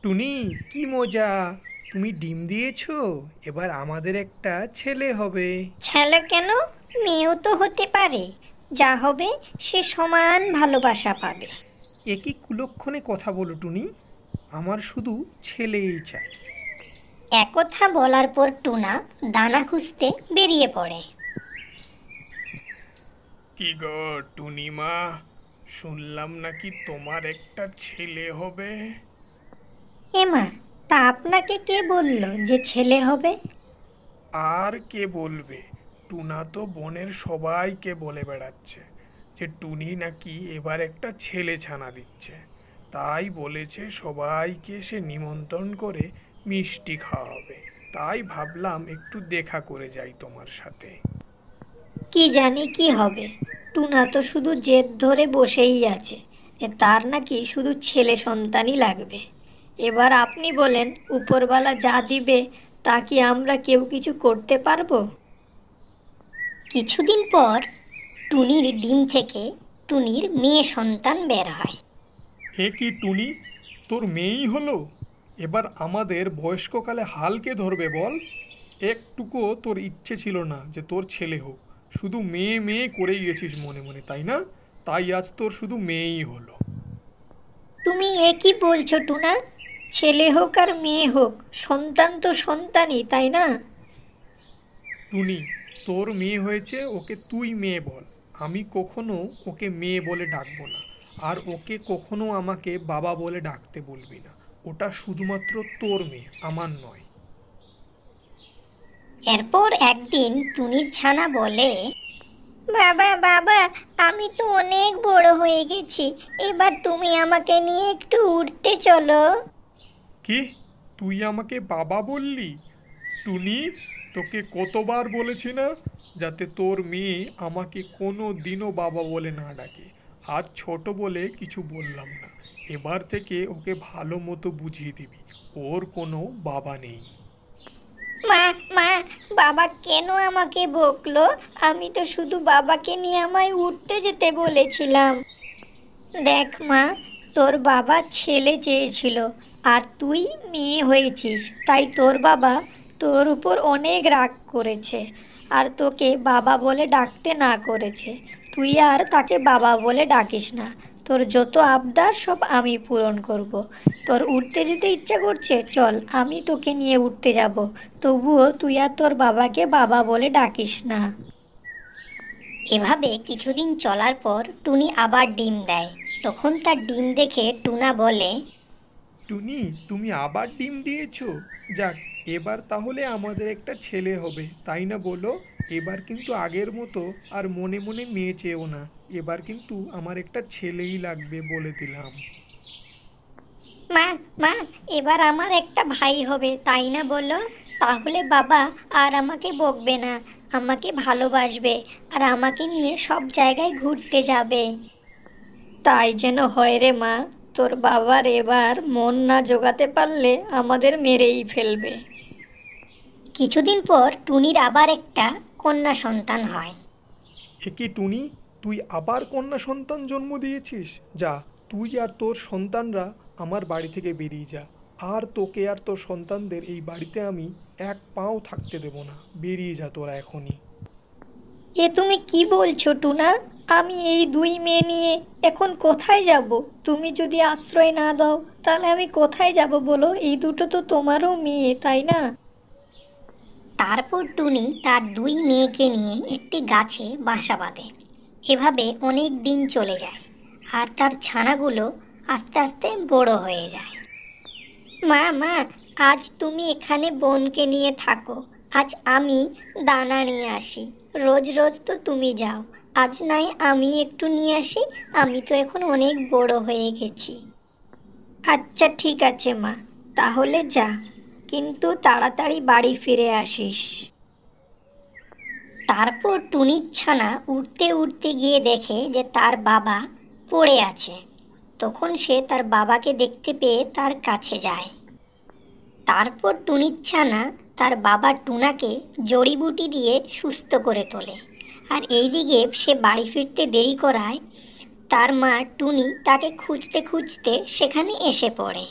টুনি, কি মজা! তুমি ডিম দিয়েছো। এবার আমাদের একটা ছেলে হবে। ছেলে কেন, মেয়েও তো হতে পারে। যা হবে সে সমান ভালোবাসা পাবে। এ কি কুলক্ষণে কথা বলো টুনি। আমার শুধু ছেলেই চাই। একথা বলার পর টুনা দানা খুঁজতে বেরিয়ে পড়ে। কি গো টুনিমা, শুনলাম নাকি তোমার একটা ছেলে হবে। এমা, তা আপনাকে কে বলল যে ছেলে হবে? আর কে বলবে? টুনা তো বনের সবাইকে বলে বেড়াচ্ছে যে টুনি নাকি এবার একটা ছেলে ছানা দিচ্ছে। তাই বলেছে সবাইকে সে নিমন্ত্রণ করে মিষ্টি খাওয়াবে। তাই ভাবলাম একটু দেখা করে যাই তোমার সাথে। কি জানি কি হবে। টুনা তো শুধু জেদ ধরে বসেই আছে যে তার নাকি শুধু ছেলে সন্তানই লাগবে। এবার আপনি বলেন, উপরওয়ালা যা দিবে তা কি আমরা কেউ কিছু করতে পারবো? কিছুদিন পর টুনির ডিম থেকে টুনির মেয়ে সন্তান বের হয়। হে কি টুনি, তোর মেয়েই হলো? এবার আমাদের বয়স্ককালে হাল কে ধরবে বল? একটুকুও তোর ইচ্ছে ছিল না যে তোর ছেলে হোক। শুধু মেয়ে মেয়ে করেই গেছিস মনে মনে, তাই না? তাই আজ তোর শুধু মেয়েই হলো। তুমি এ কি বলছো টুনা? ছেলে হোক আর মেয়ে হোক, সন্তান তো সন্তানই, তাই না? টুনি, তোর মেয়ে হয়েছে, ওকে তুই মেয়ে বল। আমি কখনো ওকে মেয়ে বলে ডাকবো না। আর ওকে কখনো আমাকে বাবা বলে ডাকতে বলবি না। ওটা শুধুমাত্র তোর মেয়ে, আমার নয়। এরপর একদিন টুনির ছানা বলে, বাবা বাবা, আমি তো অনেক বড় হয়ে গেছি। এবার তুমি আমাকে নিয়ে একটু উড়তে চলো। কি, তুই আমাকে বাবা বললি? টুনি, তোকে কতবার বলেছি না যাতে তোর মেয়ে আমাকে কোনো দিনও বাবা বলে না ডাকে। আজ ছোট বলে কিছু বললাম না। এবার থেকে ওকে ভালো মতো বুঝিয়ে দিবি ওর কোনো বাবা নেই। মা মা, বাবা কেন আমাকে বকলো? আমি তো শুধু বাবাকে নিয়ে আমায় উঠতে যেতে বলেছিলাম। দেখ মা, তোর বাবা ছেলে চেয়েছিল আর তুই মেয়ে হয়েছিস, তাই তোর বাবা তোর উপর অনেক রাগ করেছে আর তোকে বাবা বলে ডাকতে না করেছে। তুই আর তাকে বাবা বলে ডাকিস না। তোর যত আবদার সব আমি পূরণ করব। তোর উঠতে যেতে ইচ্ছা করছে, চল আমি তোকে নিয়ে উঠতে যাব। তবুও তুই আর তোর বাবাকে বাবা বলে ডাকিস না। এভাবে কিছুদিন চলার পর টুনি আবার ডিম দেয়। তখন তার ডিম দেখে টুনা বলে, টুনি, তুমি আবার ডিম দিয়েছো। যাক, এবার তাহলে আমাদের একটা ছেলে হবে, তাই না বলো? এবার কিন্তু আগের মতো আর মনে মনে মেয়ে চেয়েও না। এবার কিন্তু আমার একটা ছেলেই লাগবে, বলে দিলাম। মা মা, এবার আমার একটা ভাই হবে, তাই না বলো? তাহলে বাবা আর আমাকে বকবে না, আমাকে ভালোবাসবে আর আমাকে নিয়ে সব জায়গায় ঘুরতে যাবে। তাই যেন হয় রে মা, তোর বাবার এবার মন না জোগাতে পারলে আমাদের মেরেই ফেলবে। কিছুদিন পর টুনির আবার একটা কন্যা সন্তান হয়। এ কি টুনি, তুই আবার কন্যা সন্তান জন্ম দিয়েছিস? যা, তুই আর তোর সন্তানরা আমার বাড়ি থেকে বেরিয়ে যা। আর তোকে আর তোর সন্তানদের এই বাড়িতে আমি এক পাও থাকতে দেব না। বেরিয়ে যা তোরা এখনই। এ তুমি কি বলছো টুনা? আমি এই দুই মেয়ে নিয়ে এখন কোথায় যাব? তুমি যদি আশ্রয় না দাও তাহলে আমি কোথায় যাব বলো? এই দুটো তো তোমারও মেয়ে, তাই না? তারপর টুনি তার দুই মেয়েকে নিয়ে একটি গাছে বাসা বাঁধে। এভাবে অনেক দিন চলে যায় আর তার ছানাগুলো আস্তে আস্তে বড় হয়ে যায়। মা মা, আজ তুমি এখানে বোনকে নিয়ে থাকো। আজ আমি দানা নিয়ে আসি। রোজ রোজ তো তুমি যাও, আজ নয় আমি একটু নিয়ে আসি। আমি তো এখন অনেক বড় হয়ে গেছি। আচ্ছা ঠিক আছে মা, তাহলে যা, কিন্তু তাড়াতাড়ি বাড়ি ফিরে আসিস। তারপর টুনির ছানা উড়তে উড়তে গিয়ে দেখে যে তার বাবা পড়ে আছে। তখন সে তার বাবাকে দেখতে পেয়ে তার কাছে যায়। তারপর টুনির ছানা তার বাবা টুনাকে জড়িবুটি দিয়ে সুস্থ করে তোলে। আর এইদিকে সে বাড়ি ফিরতে দেরি করায় তার মা টুনি তাকে খুঁজতে খুঁজতে সেখানে এসে পড়ে।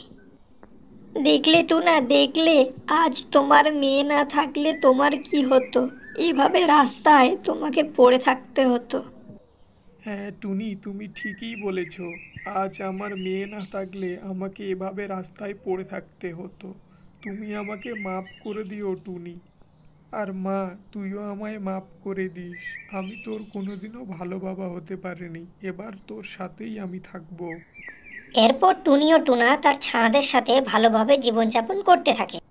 দেখলে টুনা, দেখলে আজ তোমার মেয়ে না থাকলে তোমার কি হতো? এইভাবে রাস্তায় তোমাকে পড়ে থাকতে হতো। হ্যাঁ টুনি, তুমি ঠিকই বলেছ। আজ আমার মেয়ে না থাকলে আমাকে এভাবে রাস্তায় পড়ে থাকতে হতো। তুমি আমাকে মাফ করে দিও টুনি। আর মা, তুইও আমায় মাফ করে দিস। আমি তোর কোনোদিনও ভালো বাবা হতে পারিনি, এবার তোর সাথেই আমি থাকবো। এরপর টুনি ও টুনা তার ছানাদের সাথে ভালোভাবে জীবনযাপন করতে থাকে।